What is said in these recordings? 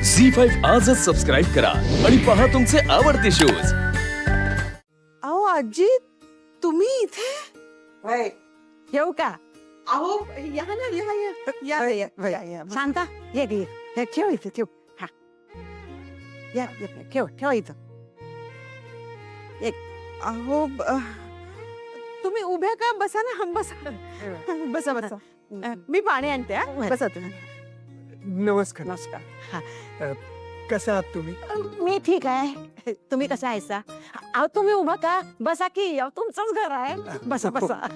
झी5 आजच सबस्क्राईब करा आणि पहा तुमचे आवडते शोज। अहो आजी, तुम्ही इथे? वय येऊ का? अहो या ना, या. शांता ये गे हे ठेव इथं ठेव. हा या ठेव ठेव इथं. अहो तुम्ही उभ्या का? बसा ना, बसा बसा बसा. मी पाणी आणते हा. बसा तुम्ही. नमस्कार. नमस्कार. कसे आहात तुम्ही? मी ठीक आहे. तुम्ही कसं आहेसा? अहो तुम्ही उभा का? बसा की. अहो तुमचंच घर आहे. बसा बसा.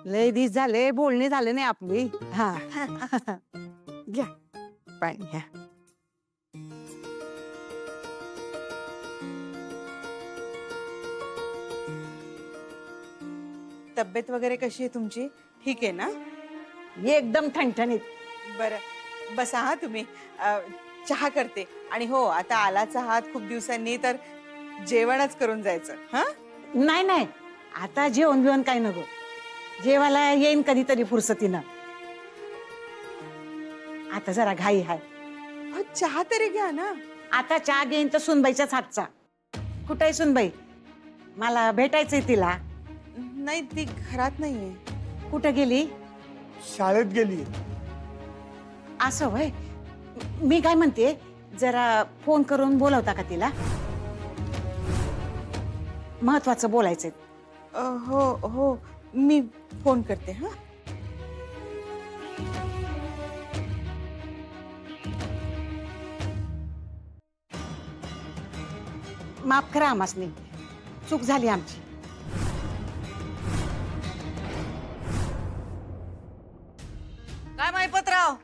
लय दिस झाले, बोलणे झाले नाही आपली. हा घ्या पाणी घ्या. तब्येत वगैरे कशी आहे तुमची? ठीक आहे ना? एकदम ठणठणीत. बरं बसा हा तुम्ही. चहा करते. आणि हो, आता आलाच आहात खूप दिवसांनी, तर जेवणच करून जायचं. हा नाही नाही, आता जेवण बिवण काय नको. जेवायला येईन कधीतरी फुरसतीनं. आता जरा घाई आहे. चहा तरी घ्या ना. आता चहा घेईन तर सुनबाईच्याच हातचा. कुठे आहे सुनबाई? मला भेटायचंय तिला. नाही, ती घरात नाहीये. कुठं गेली? शाळेत गेली. असं वय. मी काय म्हणते, जरा फोन करून बोलवता का तिला? महत्वाचं बोलायचंय. हो हो, मी फोन करते. हा माफ करा आम्हासनी, चूक झाली आमची. काय माहिपतराव,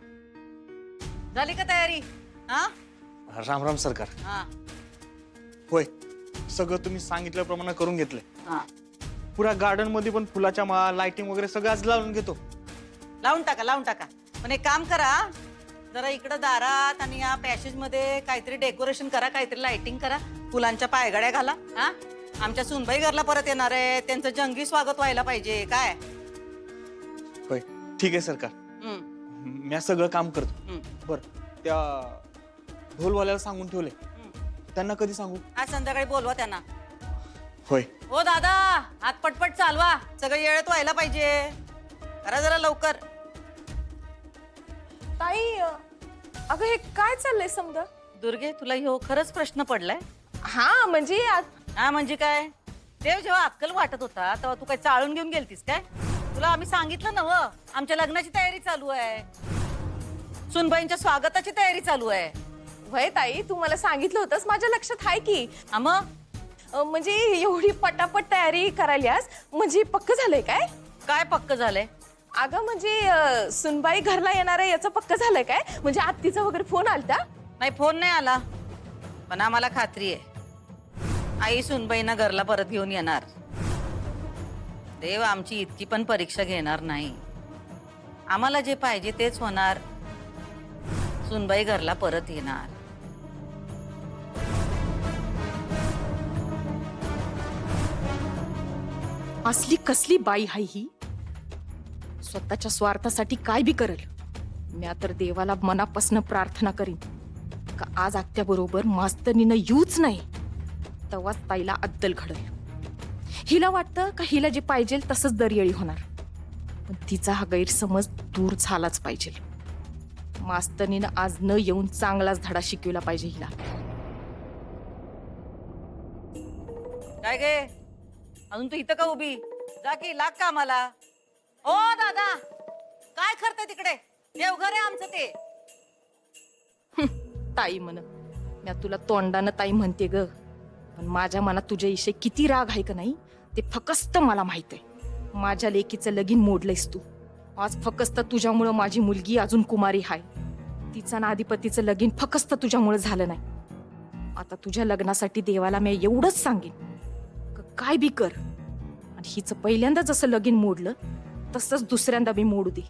झाली का तयारी? हा राम राम सरकार. हा होय, सगळं तुम्ही सांगितल्याप्रमाणे करून घेतलंय. हा, पुऱ्या गार्डन मध्ये पण फुलाच्या माळा, लाइटिंग वगैरे सगळं आज लावून घेतो. लावून टाका. पण एक काम करा, जरा इकडं दारात आणि या पॅसेज मध्ये काहीतरी डेकोरेशन करा, काहीतरी लाइटिंग करा, फुलांच्या पायघड्या घाला. हा, आमच्या सुनबाई घरला परत येणार आहे, त्यांचं जंगी स्वागत व्हायला पाहिजे. काय? होय, ठीक आहे सरकार. मी सगळं काम करतो. बर, त्या ढोलवाल्याला सांगून ठेवले, त्यांना कधी सांगू? आज संध्याकाळी बोलवा त्यांना. होय. हो दादा, हात पटपट चालवा, सगळं येळत व्हायला पाहिजे. करा जरा लवकर. ताई, अगं हे काय चाललंय समजा? दुर्गे, तुला ह्यो खरंच प्रश्न पडलाय? हा म्हणजे हा म्हणजे काय? देव जेव्हा अक्कल वाटत होता तेव्हा तू काय चाळून घेऊन गेलतीस काय? तुला आम्ही सांगितलं नव, आमच्या लग्नाची तयारी चालू आहे, सुनबाईंच्या स्वागताची तयारी चालू आहे. वय ताई, तू मला सांगितलं होतंस, माझ्या लक्षात आहे की. मग म्हणजे एवढी पटापट तयारी करायल्यास, म्हणजे पक्क झालंय काय? काय पक्क झालंय? अगं म्हणजे सुनबाई घरला येणार आहे याचं पक्क झालंय काय? म्हणजे आत्तीचा वगैरे फोन आलता? नाही, फोन नाही आला, पण आम्हाला खात्री आहे आई सुनबाईंना घरला परत घेऊन येणार. देव आमची इतकी पण परीक्षा घेणार नाही. आम्हाला जे पाहिजे तेच होणार. सुनबाई घरला परत येणार. असली कसली बाई हाय ही? स्वतःच्या स्वार्थासाठी काय बी करेल. मी तर देवाला मनापासून प्रार्थना करीन का आज आत्या बरोबर मास्तनीनं येऊच नाही, तेव्हाच ताईला अद्दल घडल. हिला वाटतं का हिला जे पाहिजे तसंच दरयळी होणार, पण तिचा हा गैरसमज दूर झालाच पाहिजे. मास्तनीनं आज न येऊन चांगलाच धडा शिकवला पाहिजे हिला. काय गे, अजून तू इथं का उभी? जा की, लाग का आम्हाला. ओ दादा, काय करते तिकडे? देवघर आहे आमचं ते. ताई म्हण, मी तुला तोंडानं ताई म्हणते ग, पण माझ्या मनात तुझ्याविषयी किती राग आहे का नाही ते फकस्त मला माहित आहे. माझ्या लेकीचं लगीन मोडलंयस तू. आज फकस्त तुझ्यामुळं माझी मुलगी अजून कुमारी हाय. तिचं ना अधिपतीचं लगीन फकस्त तुझ्यामुळे झालं नाही. आता तुझ्या लग्नासाठी देवाला मी एवढंच सांगेन, काय बी कर, आणि हिचं पहिल्यांदा जसं लगीन मोडलं तसंच दुसऱ्यांदा बी मोडू दे,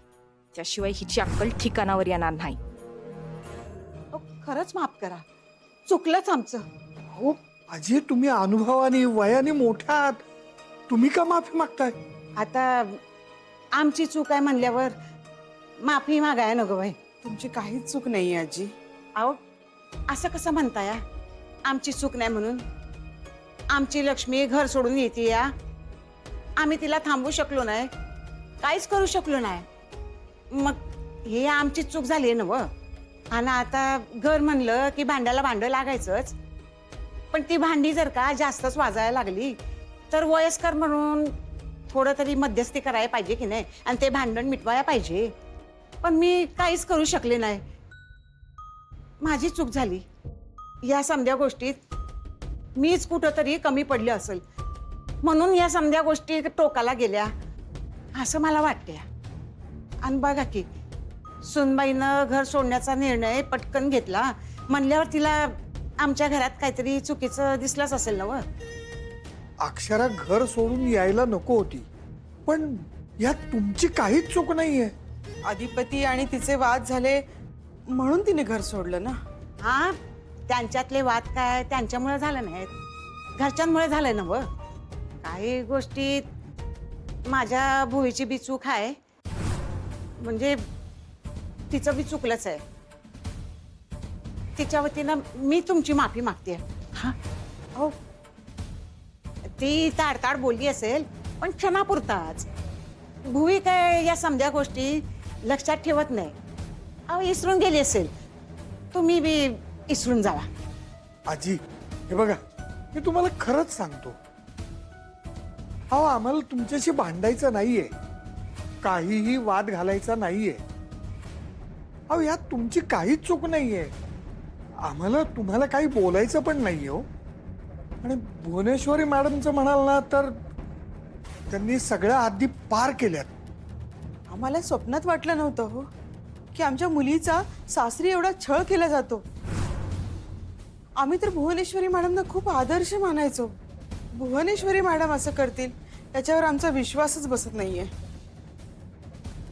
त्याशिवाय हिची अक्कल ठिकाणावर येणार नाही. खरंच माफ करा, चुकलंच आमचं. हो आजी, तुम्ही अनुभवाने वयाने मोठ्या आहात, तुम्ही का माफी मागताय? आता आमची चूक आहे म्हणल्यावर माफी मागाय नको बाई. तुमची काहीच चूक नाहीये आजी. अहो असं कसं म्हणताय आमची चूक नाही म्हणून? आमची लक्ष्मी घर सोडून येते या, आम्ही तिला थांबवू शकलो नाही, काहीच करू शकलो नाही. मग हे आमची चूक झाली ना व. आणि आता घर म्हणलं की भांड्याला भांडं लागायचंच. पण ती भांडी जर का जास्तच वाजायला लागली तर वयस्कर म्हणून थोडं तरी मध्यस्थी करायला पाहिजे की नाही, आणि ते भांडण मिटवायला पाहिजे. पण मी काहीच करू शकले नाही. माझी चूक झाली. या समध्या गोष्टीत मीच कुठंतरी कमी पडले असेल म्हणून या समध्या गोष्टी टोकाला गेल्या असं मला वाटते. आणि बघा की सुनबाईनं घर सोडण्याचा निर्णय पटकन घेतला म्हणल्यावर तिला आमच्या घरात काहीतरी चुकीचं दिसलंच असेल ना व. अक्षरा घर सोडून यायला नको होती, पण यात तुमची काहीच चूक नाहीये. अधिपती आणि तिचे वाद झाले म्हणून तिने घर सोडलं ना. हा, त्यांच्यातले वाद काय त्यांच्यामुळे झालं नाहीत, घरच्यांमुळे झालं ना व. काही गोष्टीत माझ्या भुईची बी चूक आहे, म्हणजे तिचं बी चुकलंच आहे. तिच्या वतीनं मी तुमची माफी मागते. हा हो, ती ताडताड बोलली असेल पण क्षणापुरताच. भुई काय या समध्या गोष्टी लक्षात ठेवत नाही. अहो इसरून गेली असेल, तुम्ही बी इसरून जावा. आजी हे बघा, मी तुम्हाला खरंच सांगतो, अहो आम्हाला तुमच्याशी भांडायचं नाहीये, काहीही वाद घालायचा नाहीये. अहो यात तुमची काहीच चूक नाहीये. आम्हाला तुम्हाला काही बोलायचं पण नाहीये हो. आणि भुवनेश्वरी मॅडमचं म्हणाल ना तर त्यांनी सगळ्या हद्दी पार केल्यात. आम्हाला स्वप्नात वाटलं नव्हतं हो की आमच्या मुलीचा सासरी एवढा छळ केला जातो. आम्ही तर भुवनेश्वरी मॅडमना खूप आदर्श मानायचो. भुवनेश्वरी मॅडम असं करतील याच्यावर आमचा विश्वासच बसत नाहीये.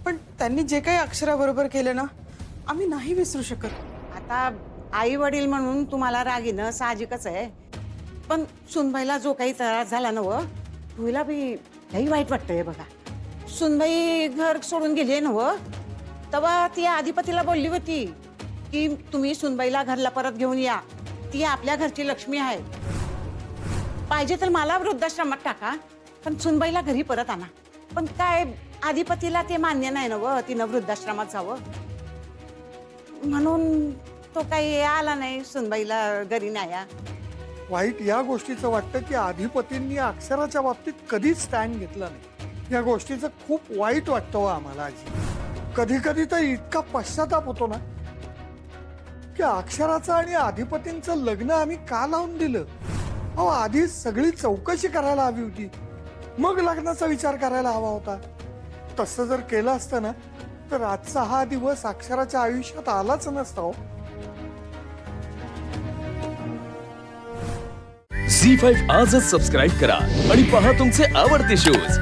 पण त्यांनी जे काही अक्षराबरोबर केलं ना, आम्ही नाही विसरू शकत. आता आई वडील म्हणून तुम्हाला राग येणं साहजिकच आहे, पण सुनबाईला जो काही त्रास झाला ना व, तुला बी लई वाईट वाटतंय बघा. सुनबाई घर सोडून गेली ना व, तेव्हा ती अधिपतीला बोलली होती की तुम्ही सुनबाईला घरला परत घेऊन या, ती आपल्या घरची लक्ष्मी आहे. पाहिजे तर मला वृद्धाश्रमात टाका, पण सुनबाईला घरी परत आणा. पण काय अधिपतीला ते मान्य नाही ना व, तिनं वृद्धाश्रमात जावं. म्हणून तो काही आला नाही सुनबाईला घरी न्याया. वाईट या गोष्टीचं वाटतं की अधिपतींनी अक्षराच्या बाबतीत कधीच स्टँड घेतला नाही. या गोष्टीचं खूप वाईट वाटतं हो आम्हाला आजी. कधी कधी तर इतका पश्चाताप होतो ना की अक्षराचं आणि अधिपतींचं लग्न आम्ही का लावून दिलं. अहो आधी सगळी चौकशी करायला हवी होती, मग लग्नाचा विचार करायला हवा होता. तसं जर केलं असतं ना तर आजचा हा दिवस अक्षराच्या आयुष्यात आलाच नसता हो. झी 5 आजच सबस्क्राईब करा आणि पहा तुमचे आवडते शोज